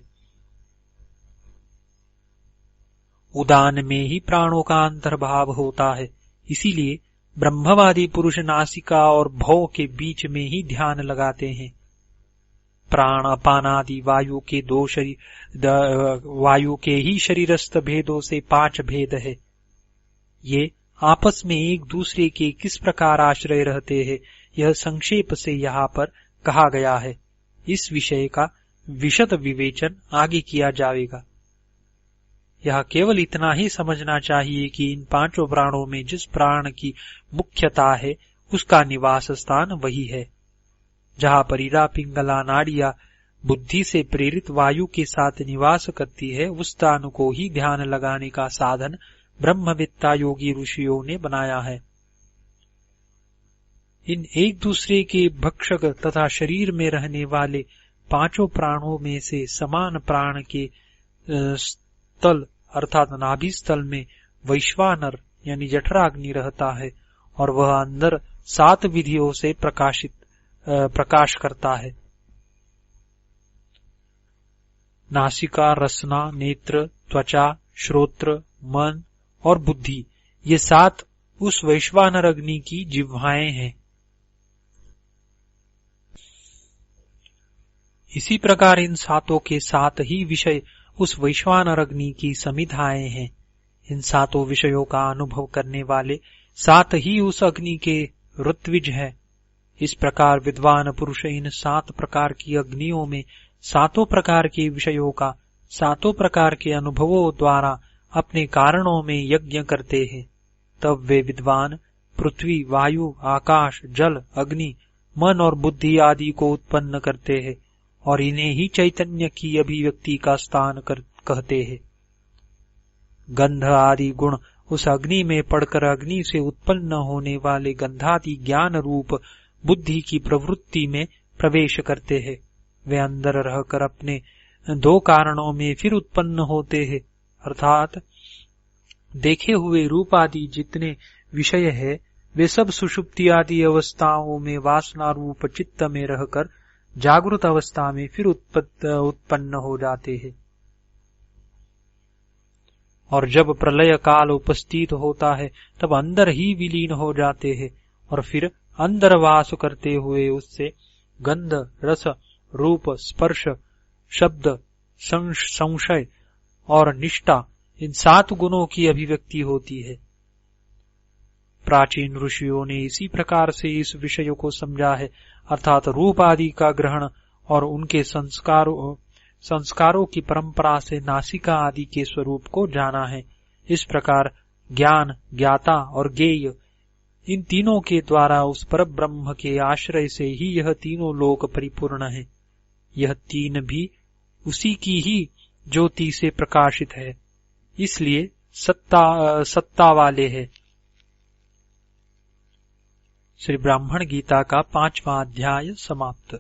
उदान में ही प्राणों का अंतर्भाव होता है, इसीलिए ब्रह्मवादी पुरुष नासिका और भव के बीच में ही ध्यान लगाते हैं। प्राण, अपान आदि वायु के ही शरीरस्थ भेदों से 5 भेद है। ये आपस में एक दूसरे के किस प्रकार आश्रय रहते हैं, यह संक्षेप से यहाँ पर कहा गया है। इस विषय का विशद विवेचन आगे किया जाएगा। यह केवल इतना ही समझना चाहिए कि इन 5 प्राणों में जिस प्राण की मुख्यता है उसका निवास स्थान वही है। जहाँ पर इरा, पिंगला नाड़ियां बुद्धि से प्रेरित वायु के साथ निवास करती है, उस स्थान को ही ध्यान लगाने का साधन ब्रह्मवेत्ता योगी ऋषियों ने बनाया है। इन एक दूसरे के भक्षक तथा शरीर में रहने वाले 5 प्राणों में से समान प्राण के स्थल अर्थात नाभि स्थल में वैश्वानर यानी जठराग्नि रहता है और वह अंदर 7 विधियों से प्रकाश करता है। नासिका, रसना, नेत्र, त्वचा, श्रोत्र, मन और बुद्धि, ये 7 उस वैश्वानर अग्नि की जिह्वाएं हैं। इसी प्रकार इन 7 के 7 ही विषय उस वैश्वानर अग्नि की समिधाएं हैं। इन 7 विषयों का अनुभव करने वाले 7 ही उस अग्नि के ऋत्विज है। इस प्रकार विद्वान पुरुष इन 7 प्रकार की अग्नियों में 7 प्रकार के विषयों का 7 प्रकार के अनुभवों द्वारा अपने कारणों में यज्ञ करते हैं। तब वे विद्वान पृथ्वी, वायु, आकाश, जल, अग्नि, मन और बुद्धि आदि को उत्पन्न करते हैं और इन्हें ही चैतन्य की अभिव्यक्ति का स्थान कहते हैं। गंध आदि गुण उस अग्नि में पड़कर अग्नि से उत्पन्न होने वाले गंधादि ज्ञान रूप बुद्धि की प्रवृत्ति में प्रवेश करते हैं। वे अंदर रहकर अपने 2 कारणों में फिर उत्पन्न होते हैं, अर्थात देखे हुए रूप आदि जितने विषय है वे सब सुषुप्ति आदि अवस्थाओं में वासना रूप चित्त में रहकर जागृत अवस्था में फिर उत्पन्न हो जाते हैं और जब प्रलय काल उपस्थित होता है तब अंदर ही विलीन हो जाते हैं और फिर अंदर वास करते हुए उससे गंध, रस, रूप, स्पर्श, शब्द, संशय और निष्ठा इन 7 गुणों की अभिव्यक्ति होती है। प्राचीन ऋषियों ने इसी प्रकार से इस विषय को समझा है, अर्थात रूप आदि का ग्रहण और उनके संस्कारों की परंपरा से नासिका आदि के स्वरूप को जाना है। इस प्रकार ज्ञान, ज्ञाता और ज्ञेय इन तीनों के द्वारा उस पर ब्रह्म के आश्रय से ही यह तीनों लोक परिपूर्ण है। यह 3 भी उसी की ही ज्योति से प्रकाशित है, इसलिए सत्ता वाले है। श्री ब्राह्मण गीता का 5वां अध्याय समाप्त।